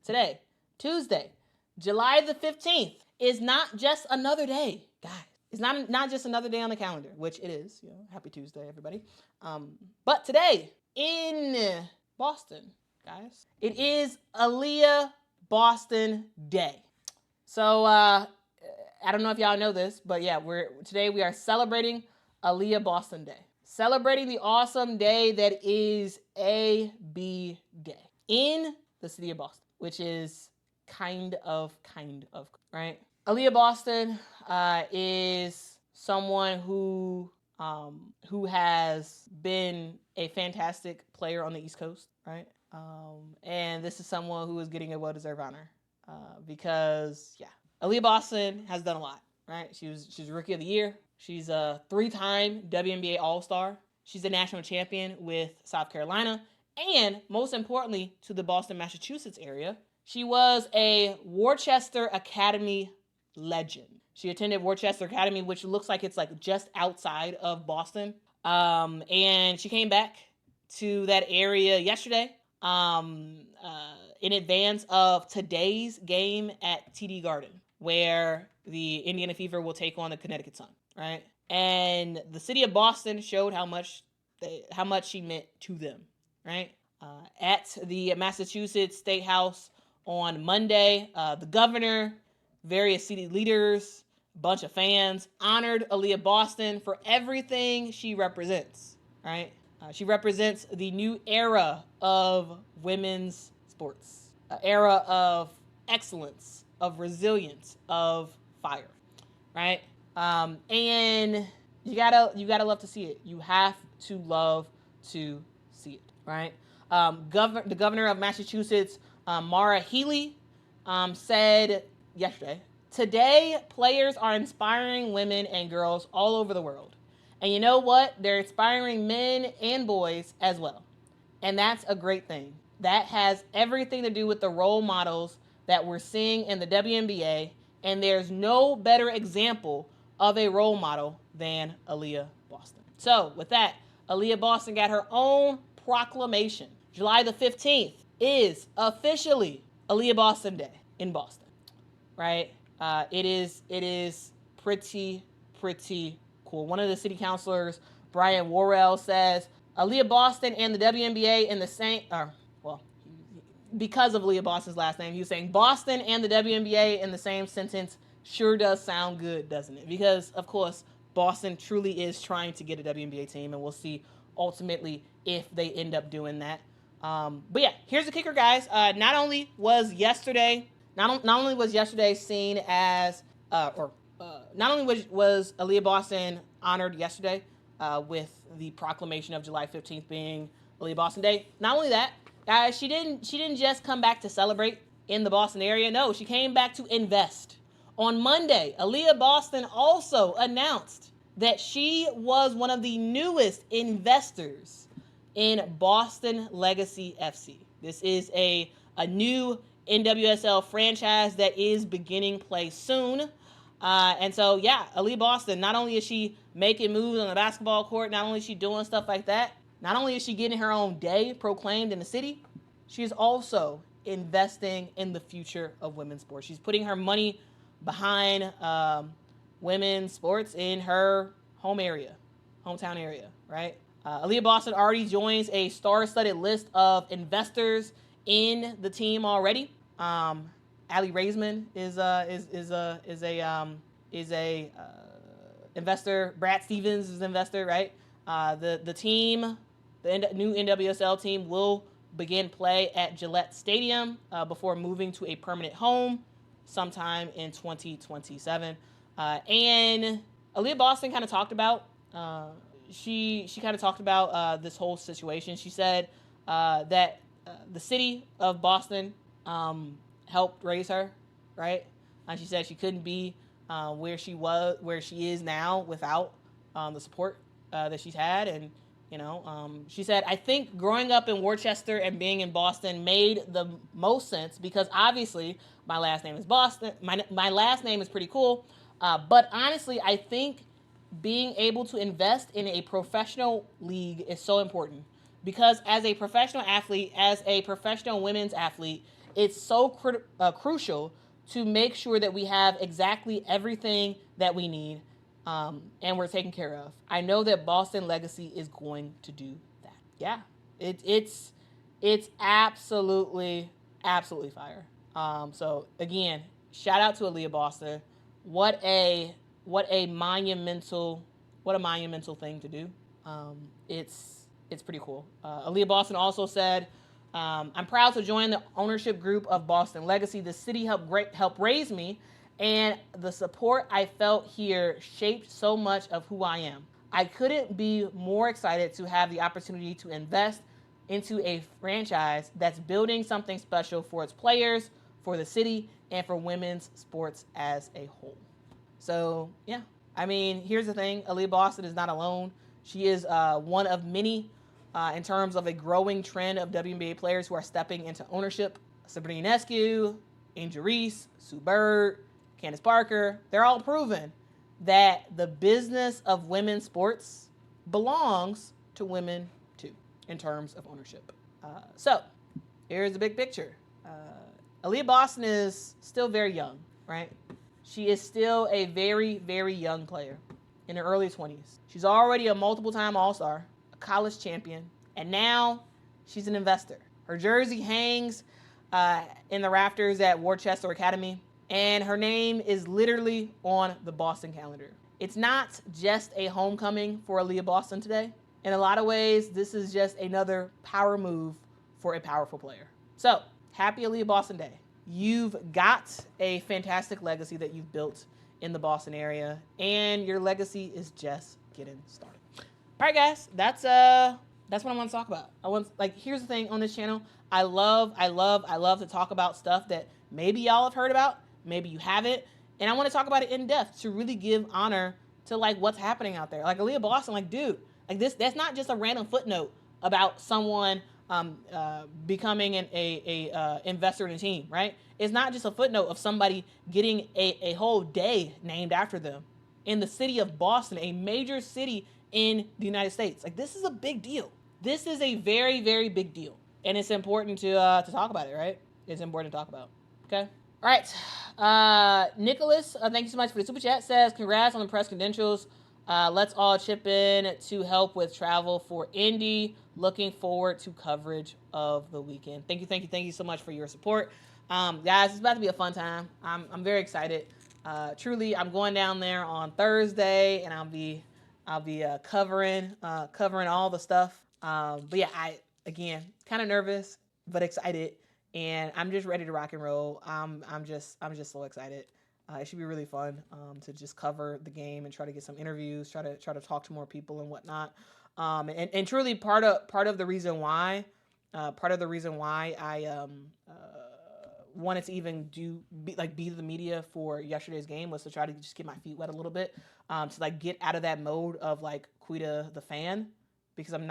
today, Tuesday, July the 15th, is not just another day, guys. It's not just another day on the calendar, which it is. Happy Tuesday, everybody. But today in Boston, guys, it is Aliyah Boston Day. So I don't know if y'all know this, but yeah, today we are celebrating Aliyah Boston Day. Celebrating the awesome day that is AB Day in the city of Boston, which is kind of, right? Aliyah Boston is someone who has been a fantastic player on the East Coast, right? And this is someone who is getting a well-deserved honor because, Aliyah Boston has done a lot, right? She's Rookie of the Year. She's a 3-time WNBA All-Star. She's a national champion with South Carolina. And most importantly, to the Boston, Massachusetts area, she was a Worcester Academy legend. She attended Worcester Academy, which looks like it's like just outside of Boston. And she came back to that area yesterday in advance of today's game at TD Garden, where the Indiana Fever will take on the Connecticut Sun, right? And the city of Boston showed how much she meant to them, right? At the Massachusetts State House on Monday, the governor, various city leaders, a bunch of fans honored Aliyah Boston for everything she represents, right? She represents the new era of women's sports, an era of excellence, of resilience, of fire, right? And you gotta love to see it. You have to love to see it, right? The governor of Massachusetts, Maura Healey, said yesterday, "Today, players are inspiring women and girls all over the world. And you know what? They're inspiring men and boys as well. And that's a great thing. That has everything to do with the role models that we're seeing in the WNBA. And there's no better example of a role model than Aliyah Boston." So with that, Aliyah Boston got her own proclamation. July the 15th is officially Aliyah Boston Day in Boston, right? It is pretty cool. One of the city councilors, Brian Worrell, says Aliyah Boston and the WNBA in the same, because of Aliyah Boston's last name, he was saying Boston and the WNBA in the same sentence sure does sound good, doesn't it? Because, of course, Boston truly is trying to get a WNBA team, and we'll see ultimately if they end up doing that. But yeah, here's the kicker, guys. Not only was yesterday seen as, not only was Aliyah Boston honored yesterday with the proclamation of July 15th being Aliyah Boston Day. Not only that, guys, she didn't just come back to celebrate in the Boston area. No, she came back to invest. On Monday, Aliyah Boston also announced that she was one of the newest investors in Boston Legacy FC. This is a new NWSL franchise that is beginning play soon. And so, yeah, Aliyah Boston, not only is she making moves on the basketball court, not only is she doing stuff like that, not only is she getting her own day proclaimed in the city, she is also investing in the future of women's sports. She's putting her money behind women's sports in her hometown area, right? Aliyah Boston already joins a star-studded list of investors in the team already. Allie Raisman is a investor. Brad Stevens is an investor, right? The team, the new NWSL team, will begin play at Gillette Stadium before moving to a permanent home sometime in 2027. And Aliyah Boston kind of talked about she kind of talked about this whole situation. She said that the city of Boston helped raise her, right? She said she couldn't be where she is now without the support that she's had. And she said, "I think growing up in Worcester and being in Boston made the most sense because obviously my last name is Boston. My last name is pretty cool. But honestly, I think being able to invest in a professional league is so important because as a professional athlete, as a professional women's athlete, it's so crucial to make sure that we have exactly everything that we need, and we're taken care of. I know that Boston Legacy is going to do that. Yeah, it's absolutely fire. So again, shout out to Aliyah Boston. What a monumental thing to do. It's pretty cool. Aliyah Boston also said, I'm proud to join the ownership group of Boston Legacy. The city helped raise me, and the support I felt here shaped so much of who I am. I couldn't be more excited to have the opportunity to invest into a franchise that's building something special for its players, for the city, and for women's sports as a whole. So, yeah. I mean, here's the thing. Aliyah Boston is not alone. She is one of many in terms of a growing trend of WNBA players who are stepping into ownership. Sabrina Ionescu, Angel Reese, Sue Bird, Candace Parker, they're all proven that the business of women's sports belongs to women too, in terms of ownership. So, here's the big picture. Aliyah Boston is still very young, right? She is still a very, very young player in her early 20s. She's already a multiple-time All-Star, a college champion, and now she's an investor. Her jersey hangs in the rafters at Worcester Academy, and her name is literally on the Boston calendar. It's not just a homecoming for Aliyah Boston today. In a lot of ways, this is just another power move for a powerful player. So, happy Aliyah Boston Day. You've got a fantastic legacy that you've built in the Boston area, and your legacy is just getting started. All right, guys, that's what I want to talk about. Here's the thing on this channel. I love to talk about stuff that maybe y'all have heard about, maybe you haven't, and I want to talk about it in depth to really give honor to what's happening out there. Like Aliyah Boston, dude, that's not just a random footnote about someone becoming a investor in a team, right? It's not just a footnote of somebody getting a whole day named after them in the city of Boston, a major city in the United States. This is a big deal. This is a very, very big deal, and it's important to talk about it, right? It's important to talk about. Okay. All right. Nicholas, thank you so much for the super chat. Says congrats on the press credentials. Let's all chip in to help with travel for Indy. Looking forward to coverage of the weekend. Thank you so much for your support. Guys, it's about to be a fun time. I'm very excited. Truly, I'm going down there on Thursday, and I'll be covering all the stuff. But yeah, again, kind of nervous, but excited, and I'm just ready to rock and roll. I'm just so excited. It should be really fun to just cover the game and try to get some interviews, try to talk to more people and whatnot. And truly part of the reason why I wanted to even be the media for yesterday's game was to try to just get my feet wet a little bit, to get out of that mode of Quita the fan, because I feel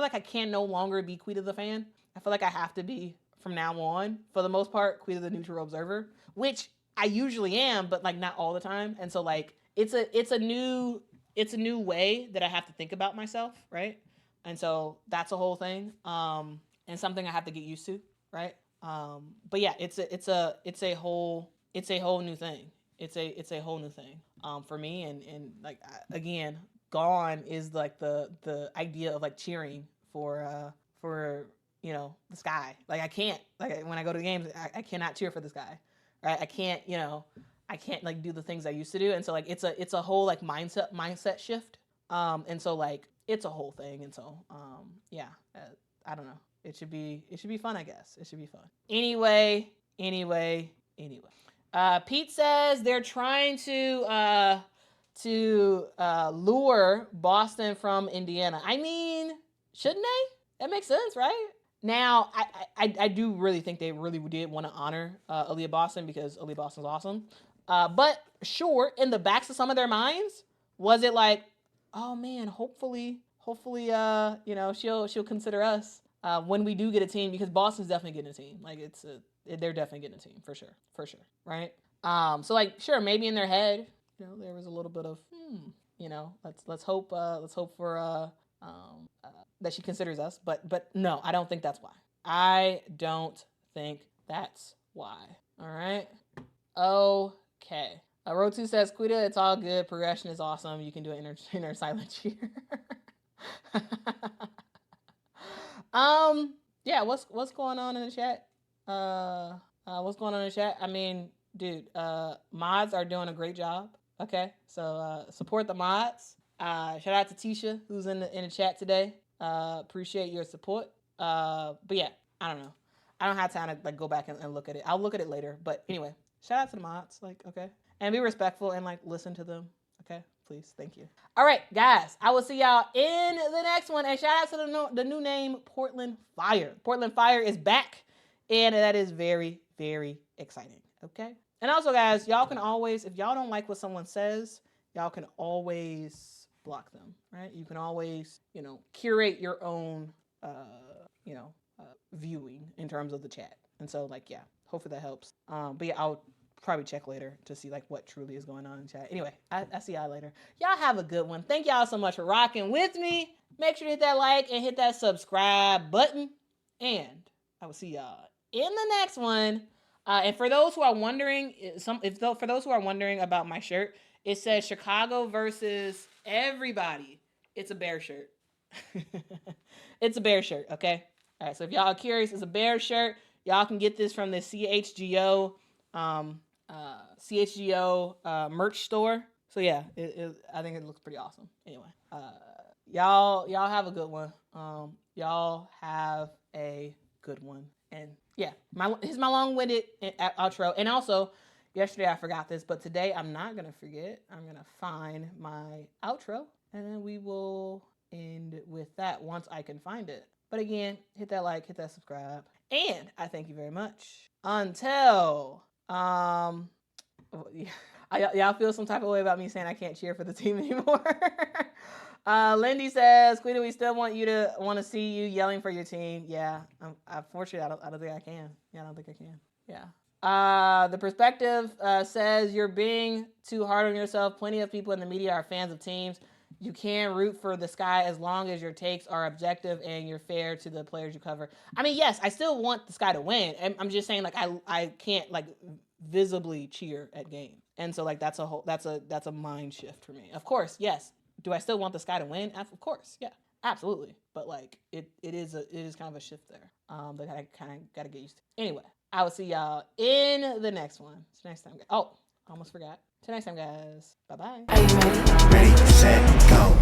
like I can no longer be Quita the fan. I feel like I have to be, from now on, for the most part, Quita the neutral observer, which I usually am, but not all the time. And so it's a new way that I have to think about myself, right? And so that's a whole thing, and something I have to get used to, right? But yeah, it's a whole new thing. It's a whole new thing for me, and again, gone is the idea of cheering for the sky. I can't, when I go to the games, I cannot cheer for the sky, right? I can't do the things I used to do. And so it's a whole mindset shift. And so it's a whole thing. And so, yeah, I don't know. It should be fun, I guess. It should be fun. Anyway. Pete says they're trying to lure Boston from Indiana. I mean, shouldn't they? That makes sense, right? Now, I do really think they really did want to honor Aliyah Boston because Aliyah Boston's awesome. But sure, in the backs of some of their minds, was it oh man, hopefully, she'll consider us when we do get a team, because Boston's definitely getting a team. They're definitely getting a team for sure, right? So sure, maybe in their head, there was a little bit of let's hope for that she considers us, but no, I don't think that's why. I don't think that's why. All right. Okay. Rotu says, Quita, it's all good. Progression is awesome. You can do an inner silent cheer. Yeah, what's going on in the chat? What's going on in the chat? I mean, dude, mods are doing a great job. Okay, so support the mods. Shout out to Tisha, who's in the chat today. Appreciate your support. But yeah, I don't know. I don't have time to like go back and look at it. I'll look at it later. But anyway, shout out to the mods. Like, okay, and be respectful and like listen to them. Okay, please, thank you. All right, guys, I will see y'all in the next one. And shout out to the new name, Portland Fire. Portland Fire is back, and that is very, very exciting. Okay, and also, guys, y'all can always, if y'all don't like what someone says, y'all can always block them, right? You can always, curate your own, viewing in terms of the chat. And so, like, yeah, hopefully that helps. But yeah, I'll probably check later to see like what truly is going on in chat. Anyway, I see y'all later. Y'all have a good one. Thank y'all so much for rocking with me. Make sure to hit that like and hit that subscribe button. And I will see y'all in the next one. And for those who are wondering, for those who are wondering about my shirt, it says Chicago versus everybody. It's a Bear shirt. It's a Bear shirt, okay? All right, so if y'all are curious, it's a Bear shirt. Y'all can get this from the CHGO merch store. So yeah, I think it looks pretty awesome. Anyway, y'all have a good one. Y'all have a good one. And yeah, here's my long-winded outro. And also, yesterday I forgot this, but today I'm not gonna forget. I'm gonna find my outro, and then we will end with that once I can find it. But again, hit that like, hit that subscribe, and I thank you very much. Until y'all feel some type of way about me saying I can't cheer for the team anymore. Lindy says, Quita, we still want to see you yelling for your team. Yeah, unfortunately, I don't think I can. Yeah, I don't think I can. Yeah. The perspective says you're being too hard on yourself. Plenty of people in the media are fans of teams. You can root for the Sky as long as your takes are objective and you're fair to the players you cover. I mean, yes, I still want the Sky to win. I'm just saying, like, I can't like visibly cheer at games, and so like that's a mind shift for me. Of course, yes. Do I still want the Sky to win? Of course, yeah, absolutely. But like it is kind of a shift there that I kind of got to get used to. Anyway, I will see y'all in the next one. Till next time. Oh, almost forgot. Till next time, guys. Bye bye. Are you ready? Ready, set, go.